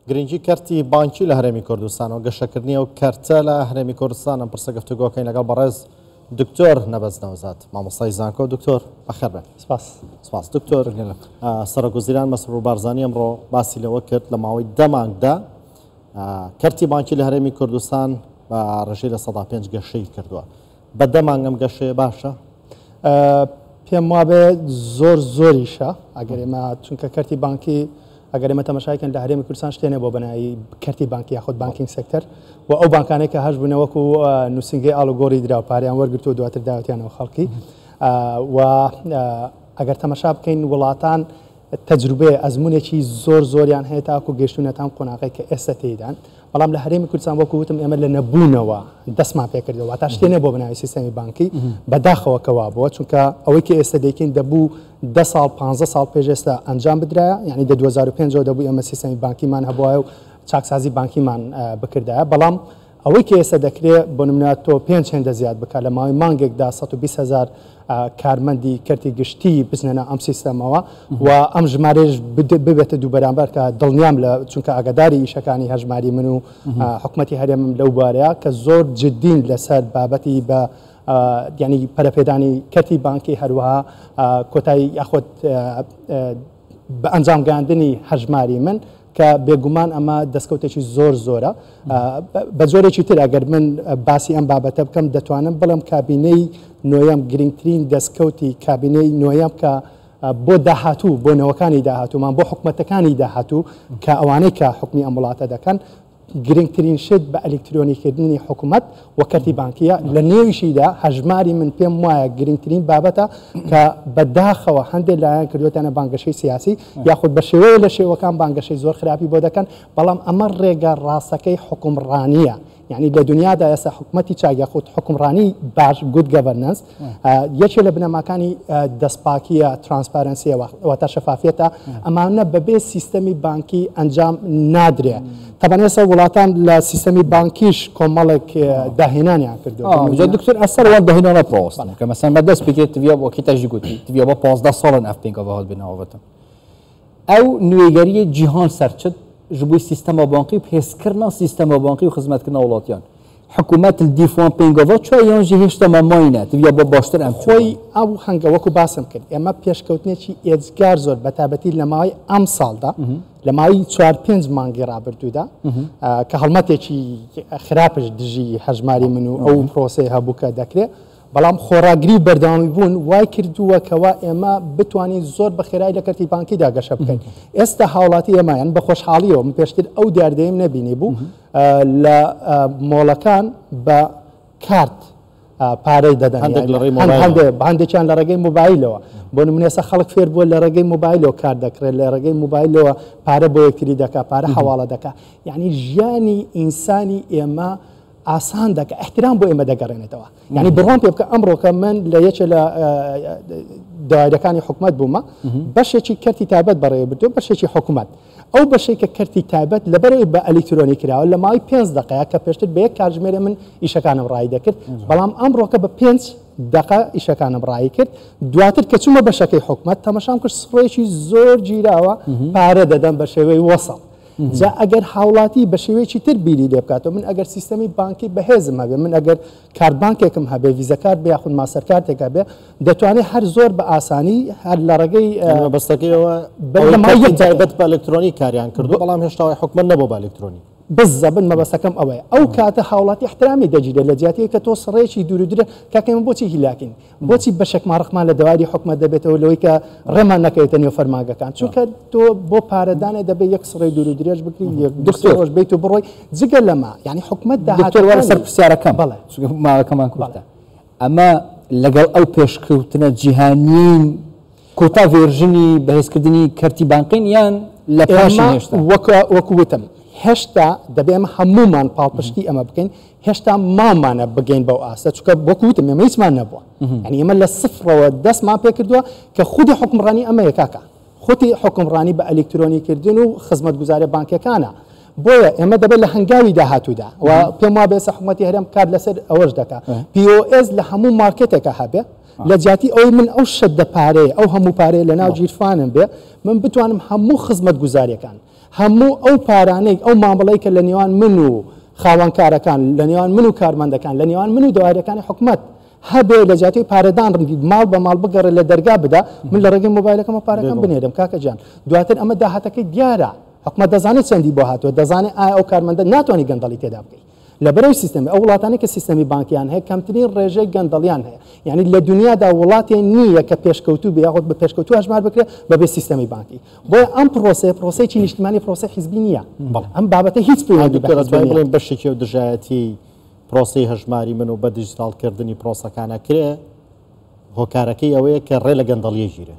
گرنگی کارتی بانکی لە هەرێمی کوردستانەوە گەشەکردنی و کارتە لە هەرێمی کوردستانە پرسە گفتوگۆکەین لەگەڵ بەڕێز دکتۆر نەبەز نەوزات مامۆستای زانکۆ. دکتۆر بەخێر بێن. سپاس دکتۆر. سەرۆکوەزیران مەسرور بارزانی ئەمڕۆ باسی لەوە کرد لە ماوەی 10 مانگدا کارتی بانکی لە هەرێمی کوردستان بە ڕێژەی لە 105 گەشەی کردووە. بە 10 مانگ ئەم گەشەیە باشە؟ پێم وابێ زۆریشە ئەگەر ئێمە چونکە کارتی بانکی ئەگەر ئێمە تەماشاکەن لە هەرێمی کوردستان شتێنێ بۆ بەنایی کارتی بانکی یاخود بانکینگ سێکتەر و ئەو بانکانەی کە هەش بوونە وەکو نووسنگی ئاڵوگۆڕی دراو پاریان وەرگرتو و دواتر داوەتیانەوە خەڵکی و ئەگەر تەماشا بکەین وڵاتان تەجروبێ ئەزمونێکی زۆریان هەیە تاکو گەشتونەتان قۆناغی کە ئێستا تێدان بەڵام لە هەرێمی کوردستان وەکو وتم ئێمە لە نەبوونەوە دەستمان پێکردەوە تا شتێنێ بۆ بناوی سیستەمی بانکی بەداخەوە کەوا بووە چونکە ئەوەی کە ئێستا دەیکەین دەبوو 10 ساڵ 15 ساڵ پێش ئێستا ئەنجام بدرایە یعنی لە 2005 دەبوو ئێمە سیستەمی بانکیمان هەبووە و چاکسازی بانکیمان بکردایە بەڵام ئەوەی کە ئێستا دەکرێت بۆ نمونە تۆ 5 هێندە زیاد بکات لە ماوەی مانگێکدا 120,000 کارمەندی کارتی گشتی بزنەنە ئەم سیستەمەوە و ئەم ژمارەش ببێتە دوو بەرامبەر کە دڵنیام لە چونکە ئاگاداری ئیشەکانی هەژماری من و حکوومەتی هەرێمم لەو بارەیە کە زۆر جددین لەسەر بابەتی بە ینی پەرەپێدانی کارتی بانکی هەروەها کۆتایی یاخۆت بە ئەنجام گاندنی هەژماری من کە بێگومان ئەمە دەستکەوتێکی زۆرە بە جۆرێکی تر ئەگەر من باسی ئەم بابەتە بکەم دەتوانم بڵم کابینەی نۆیەم گرنگترین دەستکەوتی کابینەی نۆیەم کە بۆ داهاتوو بۆ نەوەکانی داهاتوومان بۆ حکوومەتەکانی داهاتوو کە ئەوانەی کە حکمی ئەم وڵاتە دەکەن گرنگترین شت بە ئەلکترۆنیکردنی حکوومەت و کارتی بانکیە لە نێویشیدا هەژماری من پێم وایە گرنگترین بابەتە کە بەداخەوە هەندێک لایەن کردوێتانە بانگەشەی سیاسی یاخود بە شێوەیە لە شێوەکان بانگەشەی زۆر خراپی بۆ دەکەن بەڵام ئەمە ڕێگە ڕاستەکەی حکومڕانیە یعنی لە دنیادا ئێستا حکوومەتی چاک یاخود حکومڕانی باش گود گەڤەرنەنس یەکێ لە بنەماکانی دەستپاکیە ترانسپارەنسیە واتە شەفافیەتە ئەمانە بەبێ سیستەمی بانکی ئەنجام نادرێ طبعا ئێستا وڵاتان لە سیستەمی بانکیش کۆمەڵێک داهێنانیان کردو دکتۆر ئەسەر وان داهێنانە پرۆستن کە مەسەن بەدەست بکرێت تڤیا بۆ کیتەژی گوتی تڤیا بۆ 15 ساڵن ئەف پێنگەوە هات بناوەتن ئەو نوێگەریە جیهان سەرچت ji bo sistema bankî pêskirina sistema bankî û xizmetkirina welatiyan hikûmet li dîfwan pêngava çayan jî hêşta me mayîne diviya bo baştir em xۆی ئەو هەنگە وەکو باسم کرد ئێمە پێشکەوتنێکی ئێجگار زۆر بە تایبەتی لە ماوەی ئەم ساڵدا لە ماوەی 4-5 مانگی ڕابردوودا کە هەڵمەتێکی خراپش دژی هەژماری من و ئەو پرۆسەی هەبوو کە دەکرێت بەڵام خۆراگری و بەردەوامی بوون وای کردووەکەوە ئێمە بتوانین زۆر بە خێرایی لە کارتی بانکیدا گەشە بکەین ئێستا هاوڵاتی ئێمەیان بە خۆشحاڵیەوە من پێشتر ئەو دیاردەیم نەبینی بوو لە مۆڵەکان بە کارت پارەی دەدەن هەندێکیان لە ڕێگەی موبایلەوە بۆ نمونە ئێستا خەڵک فێر بووە لە ڕێگەی موبایلەوە کار دەکرێت لە ڕێگەی موبایلەوە پارە بۆ یەکتری دەکا پارە حەواڵە دەکا یعنی ژیانی ئینسانی ئێمە ئاسان دەکە احترام بۆ ئێمە دەگەڕێنێتەوە یعنی بڕوان پێ بکە ئەمڕۆکە من لە یەکێ لە دایرەکانی حکوومەت بوومە بەشێکی کارتی تایبەت بەڕێوە بردو بەشێکی حکوومەت ئەو بەشێک کە کارتی تایبەت لەبەرەوەی بە ئەلکترۆنی کراوە لە ماوەی 5 دقەیە کە پێشتر بە یەک کاتژمێرە من ئیشەکانم ڕای دەکرد بەڵام ئەمڕۆکە بە 5 دقە ئیشەکانم ڕای کرد دواتر کە چوومە بەشەکەی حکوومەت تەماشام کرد سڕۆیەکی زۆر گیراوە پارە دەدەن بە شێوەی وەسەڵ جا ئەگەر هاوڵاتی بە شێوەیەکی تر بیری لێ بکاتەوە من ئەگەر سیستەمی بانکی بەهێزم هەبێ من ئەگەر کارتبانکێکم هەبێ ویزەکارت بێ یاخود ماسەرکارتێکە بێ دەتوانێت هەر زۆر بە ئاسانی هەر لە ڕێگەی بەستەکەیەوە تایبەت بە ئەلکترۆنی کاریان کردو بەڵام هێشتا حکومەت نەبوو بە ئەلکترۆنی بزەبن مەبەستەکەم ئەوەیە ئەو کاتە هاوڵاتی احترامی دەگیرێت لە جیاتەیە کە تۆ سڕێکی دوورودرە کاکەمە بۆچی هیلاکین بۆچی بەشێکمان ڕخمان لە دەواری حکومەت دەبێتەوە لەوەی کە ڕێمان نەکەوێتە نێو فەرمانگەکان چونکە تۆ بۆ پارەدانێ دەبێت یەک سڕێ دوورودرێژ بکری دکتۆرۆژ بیت و بڕۆی جگە لەما یعنی حکومەت دکتۆر سەر پرسیارەکەم بەڵێ ماوەکەمان کوتە ئەمە لەگەڵ ئەو پێشکەوتنە جیهانیین کۆتا ڤێرژنی بەهێزکردنی کارتی بانکین یان لە پاشی هێشتا وەکووتم هێشتا دەبێ ئەمە هەمومان پاڵپشتی ئەمە بکەین هێشتا مامانە بگەین بەو ئاسە چونکە وەکووتم ئێمە هیچمان نەبووە یعنی ئێمە لە سفرەوە دەستمان پێ کردووە کە خودی حکومڕانی ئەمەیە کاکە خودی حکومڕانی بە ئەلکترۆنیکردن و خزمەتگوزارە بانکەکانە بۆیە ئێمە دەبێت لە هەنگاوی داهاتوودا و پێم وا بێ حکوومەتی هەرێم کار لەسەر ئەوەش دەکات POS لە هەموو مارکێتێکە هەبێ لە جیاتی ئەوەی من ئەو شت دەپارەیە ئەو هەموو پارەیە لە ناو جیرفانم بێ من بتوانم هەموو خزمەتگوزاریەکان هەموو ئەو پارانەی ئەو مامەڵەی کە لە نێوان من و خاوەنکارەکان لە نێوان من و کارمەندەکان لە نێوان من و داوایەکانی حکومت هەبێ لە جاتی پارەدان ماڵ بە ماڵ بگەڕێ لە دەرگا بدا من لە ڕێگەی مۆبایلەکەمە پارەکەم بنێرم کاکە جان دواتر ئەمە داهاتەکەی دیارە حکومت دەزانێت چەندی بۆ هاتووە دەزانێت ئایا ئەو کارمەندە ناتوانانی گەندەڵی تێدا بکەیت لەبەرەوەی سیستەمی ئەو وڵاتانی کە سیستەمی بانکیان هەیە کەمترین ڕێژەی گەندەڵیان هەیە یعنی لە دنیادا وڵاتێ نییە کە پێشکەوتوو بێ یاخود بە پێشکەوتوو هەژمار بکرێت بەبێ سیستەمی بانکی بۆیە ئەم پرۆسەیەکی نیشتیمانی پرۆسەی حیزبی نییە ئەم بابەتە هیچ پەیوەندی بڵێن بەشێکی و دژایەتی پرۆسەی هەژماری من و بە دیجیتالکردنی پرۆسەکانە کرێ هۆکارەکەی ئەوەیە کە ڕێ لە گەندەڵیە ژیرە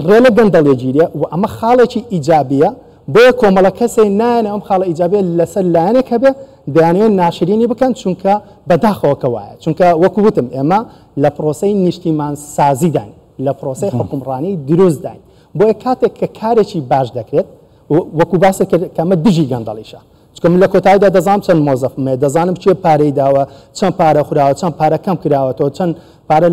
ڕێ لە گەندەڵیە گیرە و ئەمە خاڵێکی ئیجابیە بۆیە کۆمەڵە کەسێ نایەنە ئەم خاڵە ئیجابیە لەسەر لایەنێک هەبێ دەیانوێت ناشرینی بکەن چونکە بەداخەوەکە وایە چونکە وەکو وتم ئێمە لە پرۆسەی نیشتیمان سازیدان لە پرۆسەی حکومڕانی دروستداین بۆیە کاتێک کە کارێکی باش دەکرێت وەکو باسە کەمە دژی گەندەڵیشە چکە من لە کۆتاییدا دەزانم چەند مۆزەفمێ دەزانم چێ پارەی داوە چەند پارە خوراوە چەند پارە کەم کراوەتەوە چەند پارە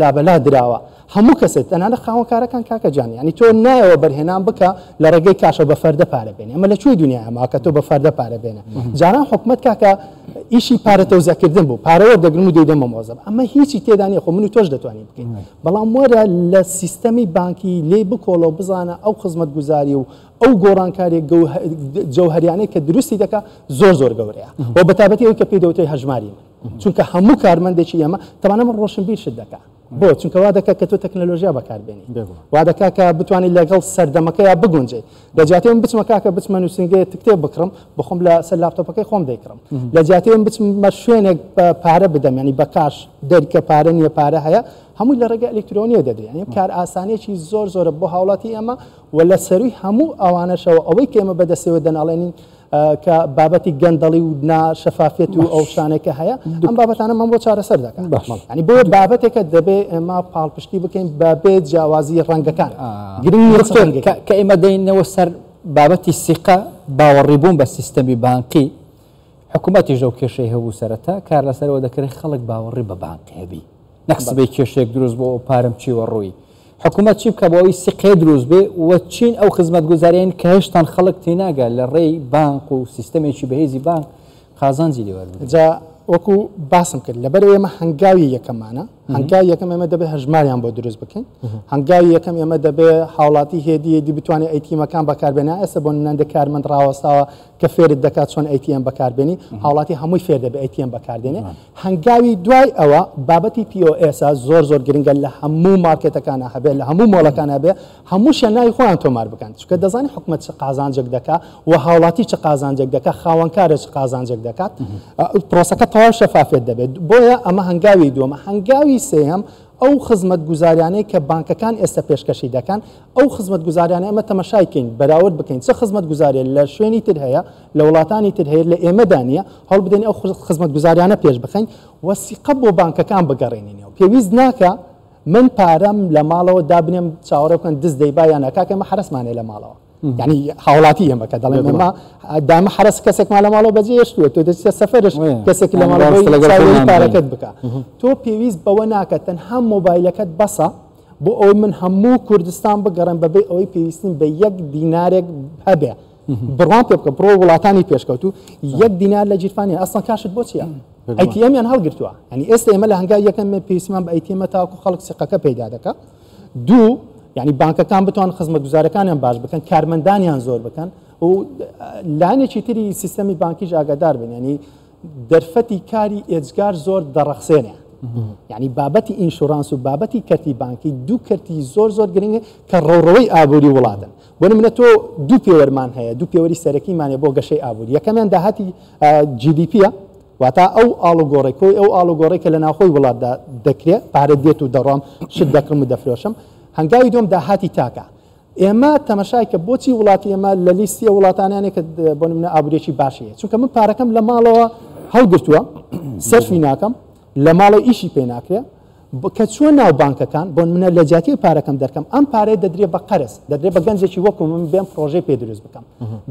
لابەلا دراوە هەموو کەسێت تەنانە خاوەنکارەکان کاکە جان ینی تۆ نایەوە بەرهێنان بکە لە ڕێگەی کاشە بە فەردە پارە بێنێ ئەمە لە کوێی دنیا ئەمە کە تۆ بە فەردە پارە بێنە جاران حکومت کاکە ئیشی پارە تەوزیعکردن بوو پارەوە دەگرم و دەیدەمە مۆزەف ئەمە هیچی تێدا نیە خۆ من و تۆش دەتوانین بکەین بەڵام وەرە لە سیستەمی بانکی لێ بکۆڵەوە بزانە ئەو خزمەتگوزاری و ئەو گۆڕانکاری جەوهریانەی کە دروستی دەکات زۆر گەورەیە بۆ بەتابەتی ئەوی کە پێی دەوتەی هەژماری چونکە هەموو کارمەندێکی ئێمە تەوانە من ڕۆشنبیر شت دەکات بۆ چونکە وا دەکات کە تۆ تەکنەلۆژیا بەکاربێنی وا دەکات کە بتوانانی لەگەڵ سەردەمەکەیان بگونجێ لە جاتێ من بچمە کاکە بچمە نووسنگەیە کتێب بکڕم بخۆم لە سەر لاپتۆپەکەی خۆم دەیکڕم لە جاتێ من بچمە شوێنێک پارە بدەم ینی بە کاش دەرکە پارە نییە پارە هەیە هەمووی لە ڕێگە ئەلکترۆنیە دەدرێن کار ئاسانێکی زۆرە بۆ هاوڵاتی ئەمە و لە سەروی هەموو ئەوانەشەوە ئەوەی کە ئێمە بەدەستەوە دەناڵێنین کە بابەتی گەندەڵی و ناشەفافێت و ئەو شانێکە هەیە ئەم بابەتانە من بۆ چارەسەر دەکەن ینی بۆ بابەتێکە دەبێ ئێمە پاڵپشتی بکەین بەبێ جیاوازی ڕەنگەکان گرنگ کە ئێمە دەینەوە سەر بابەتی سیقە باوەڕیبوون بە سیستەمی بانکی حکوومەتی ژەو کێشەی هەبوو سەرەتا کار لەسەرەوە دەکرێت خەڵک باوەڕی بە بانکی هەبی نەخسبەی کێشێک دروست بۆ پارەم چیوە ڕووی حکوومەت چی بکە بۆەوەی سیقەی دروست بێ و چین ئەو خزمەتگوزاریان کە هێشتان خەڵک تێناگە لە ڕێی بانک و سیستەمێکی بەهێزی بانک قازانجی لێوەربێت جا وەکو باسم کرد لەبەرەوە ئێمە هەنگاوی یەکەمانە هەنگاوی یەکەم ئێمە دەبێت هەژماریان بۆ دروست بکەین هەنگاوی یەکەم ئێمە دەبێت هاوڵاتی هێدی بتوانێت ئەیتیمەکان بەکاربێنە ئێستا بۆ نەندە کارمەند ڕاوەستاوە کە فێرت دەکات چۆن ئەیتیەم بەکاربێنی هاوڵاتی هەمووی فێر دەبێت ئەیتیەم بەکاردێنێ هەنگاوی دوای ئەوە بابەتی POS زۆر گرنگە لە هەموو مارکێتەکانە هەبێت لە هەموو مۆڵەکان هەبێت هەموو شوێنەی خۆیان تۆمار بکەن چونکە دەزانی حکومەت چ قازانجێک دەکات و هاوڵاتی چ قازانجێک دەکات خاوەنکارە چ قازانجێک دەکات پرۆسەکە تەواو شەفافێت دەبێت بۆیە ئەمە هەنگاوی دووەمە هەنگاوی سێهەم ئەو خزمەتگوزاریانەی کە بانکەکان ئێستا پێشکەشی دەکەن ئەو خزمەتگوزاریانە ئەمە تەماشایکەین بەراورد بکەین چه خزمەتگوزاریە لە شوێنی تر هەیە لە وڵاتانی تر هەیە لە ئێمەدا نیە هەڵ بدەین ئەو خزمەتگوزاریانە پێش بخەین وەسیقە بۆ بانکەکان بگەڕێنینەوە پێویست ناکە من پارەم لە ماڵەوە دابنێم چاوەڕێ بکەن دەست دەیبایان ناکاکە ئەمە حرەسمانێ لە ماڵەوە ینی هاوڵاتی ئێمە کە دەڵێن ئێمە دامە حرەس کەسێکمان لە ماڵەوە بەجێشتووە تۆ دەچیتە سەفەرش کەسێک لە ماڵەوەی پارەکەت بکە تۆ پێویست بەوە ناکە تەنها مۆبایلەکەت بەسە بۆ ئەوەی من هەموو کوردستان بگەڕێن بەبێ ئەوەی پێویستین بە 1 دینارێک هەبێ بڕوان پێ بکە بڕۆ وڵاتانی پێشکەوتو 1 دینار لە جیرفانی ئەسڵان کاشت بۆ چییە ئەیتیەمیان هەڵگرتووە ینی ئێستا ئێمە لە هەنگای یەکەم پێویستمان بە ئەیتیەمە تاکو خەڵک سیقەکە پەیدا دەکات دوو یعنی بانکەکان بتوان خزمەتگوزارەکانیان باش بکەن کارمەندانیان زۆر بکەن و لایەنێکی تری سیستەمی بانکیش ئاگادار بن ینی دەرفەتی کاری ئێجگار زۆر دەڕەخسێنێ یعنی بابەتی ئینشورانس و بابەتی کەرتی بانکی دوو کەرتی زۆر گرنگە کە ڕۆڕەوەی ئابووری وڵاتن بۆ نمونە تۆ دوو پێوەرمان هەیە دوو پێوەری سەرەکیمانێ بۆ گەشەی ئابووری یەکەمیان داهاتی GDPە واتە ئەو ئاڵوگۆڕی کۆی ئەو ئاڵوگۆڕی کە لە ناوخۆی وڵاتدا دەکرێت پارە دێت و دەڕام شت دەکڕم و دەفرۆشم هەنگاوی دوم داهاتی تاکە ئێمە تەماشای کە بۆچی وڵاتی ئێمە لە لیستی وڵاتانیانێک کە بۆ نمونە ئابوورێکی باشیە چونکە من پارەکەم لە ماڵەوە هەڵگرتووە سەرفی ناکەم لە ماڵەوە ئیشی پێ ناکرێت کە چۆن ناو بانکەکان بۆ منە لە جاتی پارەکەم دەرکەم ئەم پارەی دەدرێت بە قەرز دەدرێت بە گەنجێکی وەکو من بێم پرۆژەی پێ دروست بکەم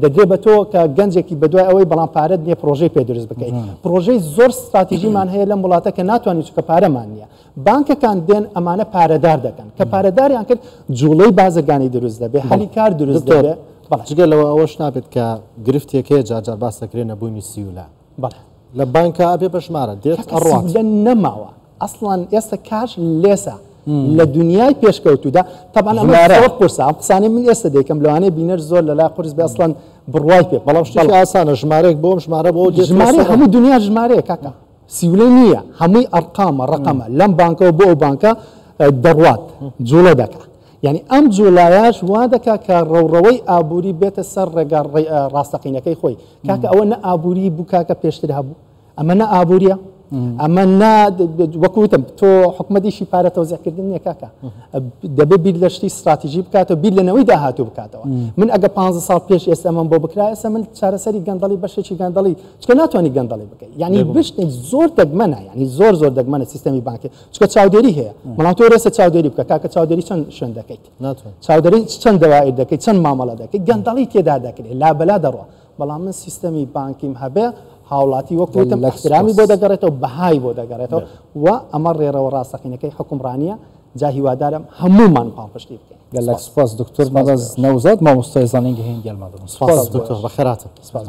دەدرێت بە تۆ کە گەنجێکی بەدوای ئەوەی بەڵام پارەت نییە پرۆژەی پێ دروست بکەیت پرۆژەی زۆر استراتیژیمان هەیە لەم وڵاتە کە ناتوانین چونکە پارەمان نییە بانکەکان دێن ئەمانە پارەدار دەکەن کە پارەداریان کرد جوڵەی بازرگانی دروست دەبێت هەلی کار دروست دەبێت جگە لەوە ئەوەش نابێت کە گرفتێکەیە جاجار باس دەکرێت نەبوونی سیولا لە بانکە ئەبێ بە ژمارە دێت ئەڕات نەماوە ئەسڵان ئێستا کاش لێسە لە دنیای پێشکەوتودا طبعا ئەمە پرسا ئەم قسانەی من ئێستا دەیکەم لەوانەیە بینەر زۆر لە لای قورس بێ ئەسڵان بڕوای پێ بەڵام شتێکی ئاسانە ژمارەیەک بۆم ژمارە بۆ ژمارە هەموو دنیا ژمارەیە کاکە سیولە نییە هەمووی ئەرقامە ڕقەمە لەم بانکەوە بۆ ئەو بانکە دەڕوات جوڵە دەکات یعنی ئەم جوڵایەش وا دەکا کە ڕەوڕەوەی ئابووری بێتە سەر ڕێگا ڕاستەقینەکەی خۆی کاکە ئەوە نە ئابووری بوو کاکە پێشتر هەبوو ئەمە نە ئابووریە ئەمە وەکوتم تۆ حکومەتیشی پارە تەوزیعکردن نییە کاکە دەبێت بیر لە شتی استراتیژی بکاتەوە بیر لەنەوەی داهاتوو بکاتەوە من ئەگە 15 ساڵ پێش ئێستا من بۆ بکرا ئێستا من چارەسەری گەندەڵی بەشێکی گەندەڵی چکە ناتوانانی گەندەڵی بکەیت یعنی بشتێک زۆر دەگمەنە یعنی زۆر دەگمەنە سیستەمی بانکی چکە چاودێری هەیە بەڵام تۆ ڕێسە چاودێری بکە کاکە چاودێری چەند شوێن دەکەیت چاودێری چەند دەوایر دەکەیت چەند مامەڵە دەکەیت گەندەڵی تێدا دەکرێت لابەلا دەڕوە بەڵام من سیستەمی بانکیم هەبێ هاوڵاتی وەکوتم احترامی بۆ دەگەڕێتەوە بەهای بۆ دەگەڕێتەوە و ئەمە ڕێرەوە ڕاستەقینەکەی حکومڕانیە جا هیوادارم هەمومان پاڵپشتی بکەین گەلک سپاس دکتۆر مەبەز نەوزاد مامۆستای زانینگە هێن گەلمادەم سپاس دکتۆر بەخێراتە سپاس